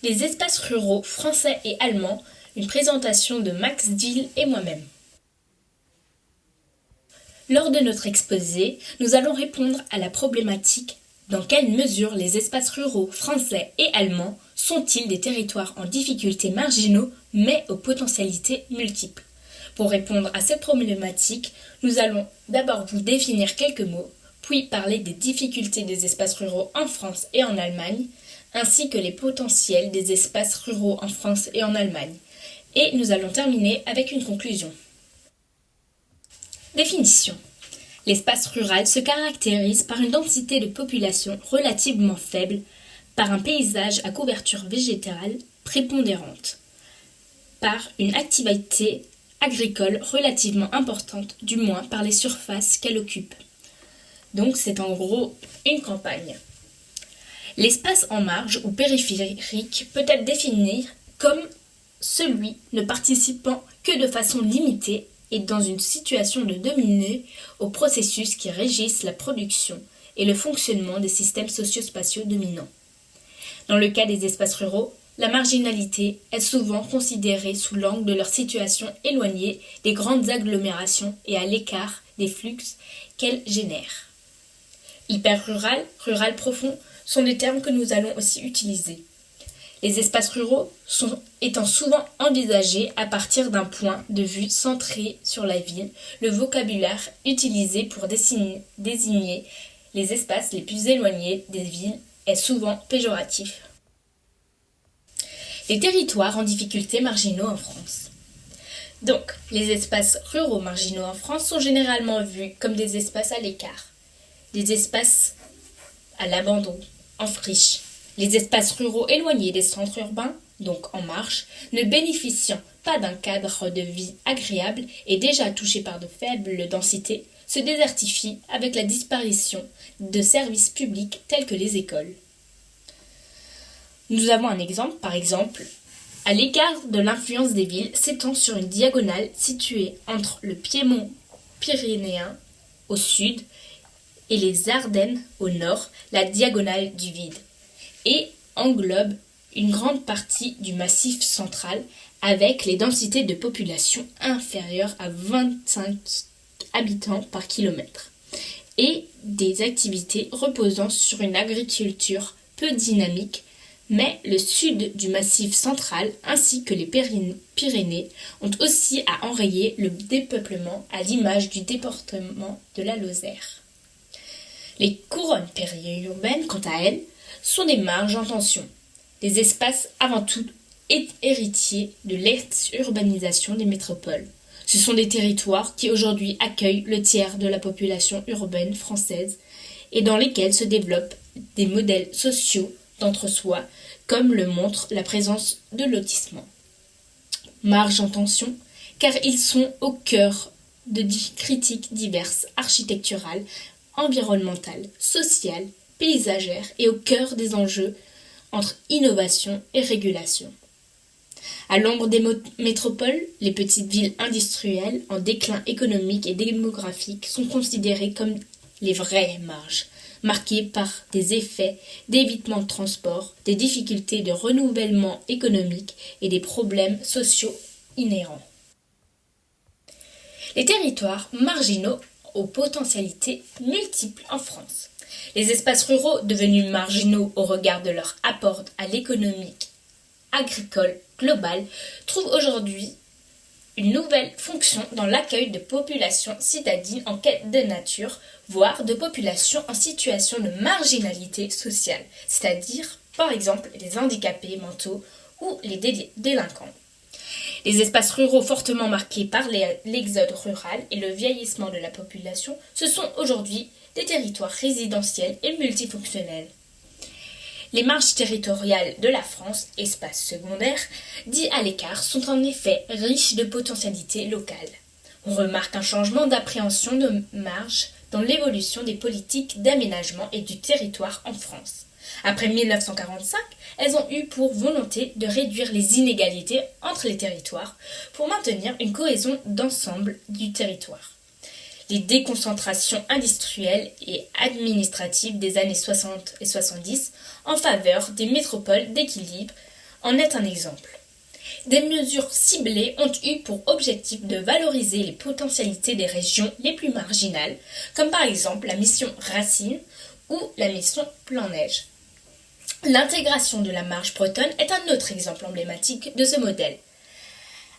Les espaces ruraux français et allemands, une présentation de Max Dill et moi-même. Lors de notre exposé, nous allons répondre à la problématique dans quelle mesure les espaces ruraux français et allemands sont-ils des territoires en difficulté marginaux mais aux potentialités multiples. Pour répondre à cette problématique, nous allons d'abord vous définir quelques mots, puis parler des difficultés des espaces ruraux en France et en Allemagne, ainsi que les potentiels des espaces ruraux en France et en Allemagne. Et nous allons terminer avec une conclusion. Définition. L'espace rural se caractérise par une densité de population relativement faible, par un paysage à couverture végétale prépondérante, par une activité agricole relativement importante, du moins par les surfaces qu'elle occupe. Donc c'est en gros une campagne. L'espace en marge ou périphérique peut être défini comme celui ne participant que de façon limitée et dans une situation de dominer aux processus qui régissent la production et le fonctionnement des systèmes socio-spatiaux dominants. Dans le cas des espaces ruraux, la marginalité est souvent considérée sous l'angle de leur situation éloignée des grandes agglomérations et à l'écart des flux qu'elles génèrent. Hyper-rural, rural profond sont des termes que nous allons aussi utiliser. Les espaces ruraux étant souvent envisagés à partir d'un point de vue centré sur la ville, le vocabulaire utilisé pour désigner les espaces les plus éloignés des villes est souvent péjoratif. Les territoires en difficulté marginaux en France. Donc, les espaces ruraux marginaux en France sont généralement vus comme des espaces à l'écart, des espaces à l'abandon, en friche. Les espaces ruraux éloignés des centres urbains, donc en marche, ne bénéficiant pas d'un cadre de vie agréable et déjà touchés par de faibles densités, se désertifient avec la disparition de services publics tels que les écoles. Nous avons un exemple, par exemple, à l'égard de l'influence des villes s'étend sur une diagonale située entre le Piémont pyrénéen au sud et les Ardennes au nord, la diagonale du vide, et englobe une grande partie du massif central avec les densités de population inférieures à 25 habitants par kilomètre et des activités reposant sur une agriculture peu dynamique, mais le sud du massif central ainsi que les Pyrénées ont aussi à enrayer le dépeuplement à l'image du département de la Lozère. Les couronnes périurbaines, quant à elles, sont des marges en tension, des espaces avant tout héritiers de l'ex-urbanisation des métropoles. Ce sont des territoires qui aujourd'hui accueillent le tiers de la population urbaine française et dans lesquels se développent des modèles sociaux d'entre-soi, comme le montre la présence de lotissements. Marges en tension, car ils sont au cœur de critiques diverses, architecturales, environnementales, sociales, paysagères et au cœur des enjeux entre innovation et régulation. À l'ombre des métropoles, les petites villes industrielles en déclin économique et démographique sont considérées comme les vraies marges, marquées par des effets d'évitement de transport, des difficultés de renouvellement économique et des problèmes sociaux inhérents. Les territoires marginaux aux potentialités multiples en France. Les espaces ruraux, devenus marginaux au regard de leur apport à l'économie agricole globale, trouvent aujourd'hui une nouvelle fonction dans l'accueil de populations citadines en quête de nature, voire de populations en situation de marginalité sociale, c'est-à-dire, par exemple, les handicapés mentaux ou les délinquants. Les espaces ruraux fortement marqués par l'exode rural et le vieillissement de la population, ce sont aujourd'hui des territoires résidentiels et multifonctionnels. Les marges territoriales de la France, espaces secondaires, dits à l'écart, sont en effet riches de potentialités locales. On remarque un changement d'appréhension de marge dans l'évolution des politiques d'aménagement et du territoire en France. Après 1945, elles ont eu pour volonté de réduire les inégalités entre les territoires pour maintenir une cohésion d'ensemble du territoire. Les déconcentrations industrielles et administratives des années 60 et 70 en faveur des métropoles d'équilibre en est un exemple. Des mesures ciblées ont eu pour objectif de valoriser les potentialités des régions les plus marginales, comme par exemple la mission Racine ou la mission Plan-Neige. L'intégration de la marche bretonne est un autre exemple emblématique de ce modèle.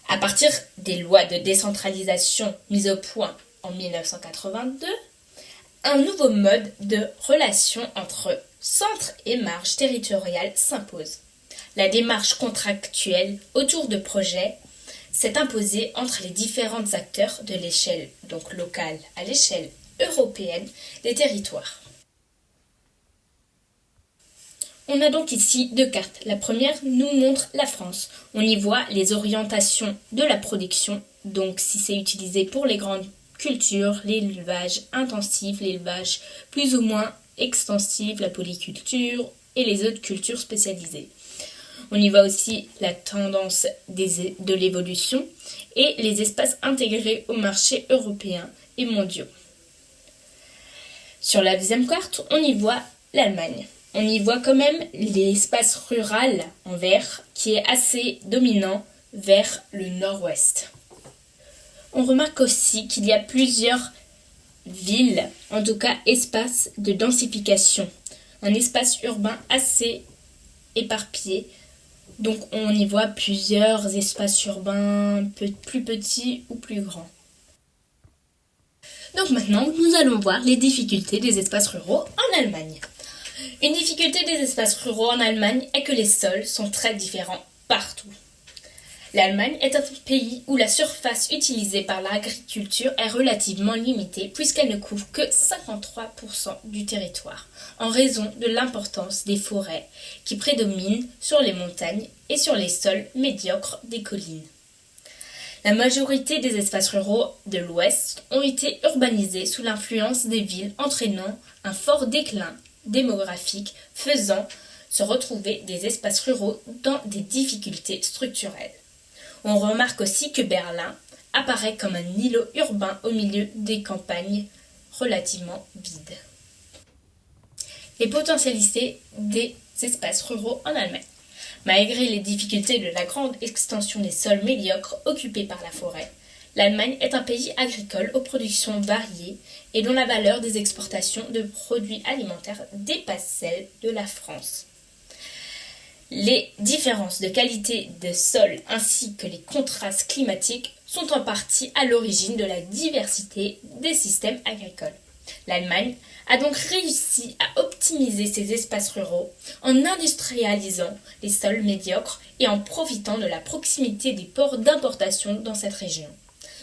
À partir des lois de décentralisation mises au point en 1982, un nouveau mode de relation entre centre et marge territoriale s'impose. La démarche contractuelle autour de projets s'est imposée entre les différents acteurs de l'échelle donc locale à l'échelle européenne des territoires. On a donc ici deux cartes. La première nous montre la France. On y voit les orientations de la production, donc si c'est utilisé pour les grandes cultures, l'élevage intensif, l'élevage plus ou moins extensif, la polyculture et les autres cultures spécialisées. On y voit aussi la tendance de l'évolution et les espaces intégrés au marché européen et mondiaux. Sur la deuxième carte, on y voit l'Allemagne. On y voit quand même l'espace rural en vert qui est assez dominant vers le nord-ouest. On remarque aussi qu'il y a plusieurs villes, en tout cas espaces de densification. Un espace urbain assez éparpillé. Donc on y voit plusieurs espaces urbains plus petits ou plus grands. Donc maintenant, nous allons voir les difficultés des espaces ruraux en Allemagne. Une difficulté des espaces ruraux en Allemagne est que les sols sont très différents partout. L'Allemagne est un pays où la surface utilisée par l'agriculture est relativement limitée puisqu'elle ne couvre que 53% du territoire, en raison de l'importance des forêts qui prédominent sur les montagnes et sur les sols médiocres des collines. La majorité des espaces ruraux de l'Ouest ont été urbanisés sous l'influence des villes entraînant un fort déclin démographique faisant se retrouver des espaces ruraux dans des difficultés structurelles. On remarque aussi que Berlin apparaît comme un îlot urbain au milieu des campagnes relativement vides. Les potentialités des espaces ruraux en Allemagne. Malgré les difficultés de la grande extension des sols médiocres occupés par la forêt, l'Allemagne est un pays agricole aux productions variées et dont la valeur des exportations de produits alimentaires dépasse celle de la France. Les différences de qualité de sol ainsi que les contrastes climatiques sont en partie à l'origine de la diversité des systèmes agricoles. L'Allemagne a donc réussi à optimiser ses espaces ruraux en industrialisant les sols médiocres et en profitant de la proximité des ports d'importation dans cette région,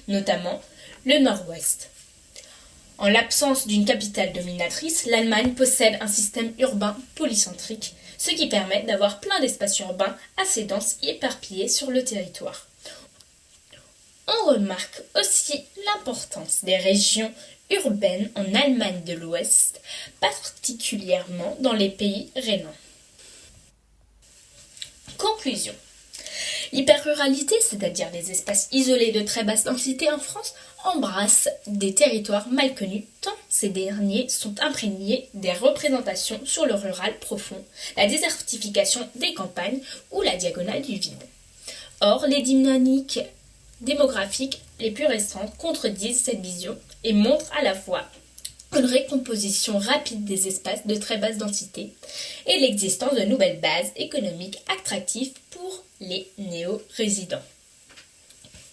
notamment le Nord-Ouest. En l'absence d'une capitale dominatrice, l'Allemagne possède un système urbain polycentrique, ce qui permet d'avoir plein d'espaces urbains assez denses et éparpillés sur le territoire. On remarque aussi l'importance des régions urbaines en Allemagne de l'Ouest, particulièrement dans les pays rhénans. Conclusion. L'hyperruralité, c'est-à-dire des espaces isolés de très basse densité en France, embrasse des territoires mal connus tant ces derniers sont imprégnés des représentations sur le rural profond, la désertification des campagnes ou la diagonale du vide. Or, les dynamiques démographiques les plus récentes contredisent cette vision et montrent à la fois une récomposition rapide des espaces de très basse densité et l'existence de nouvelles bases économiques attractives pour les néo-résidents.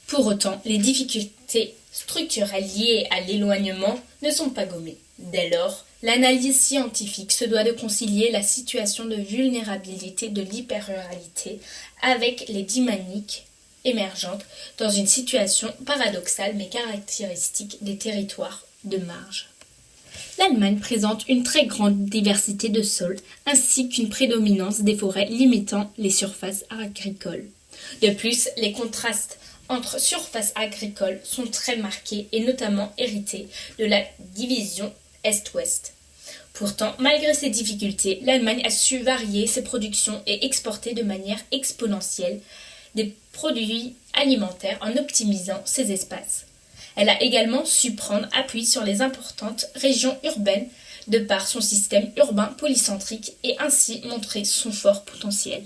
Pour autant, les difficultés structurelles liées à l'éloignement ne sont pas gommées. Dès lors, l'analyse scientifique se doit de concilier la situation de vulnérabilité de l'hyperruralité avec les dynamiques émergentes dans une situation paradoxale mais caractéristique des territoires de marge. L'Allemagne présente une très grande diversité de sols ainsi qu'une prédominance des forêts limitant les surfaces agricoles. De plus, les contrastes entre surfaces agricoles sont très marqués et notamment hérités de la division Est-Ouest. Pourtant, malgré ces difficultés, l'Allemagne a su varier ses productions et exporter de manière exponentielle des produits alimentaires en optimisant ses espaces. Elle a également su prendre appui sur les importantes régions urbaines de par son système urbain polycentrique et ainsi montrer son fort potentiel.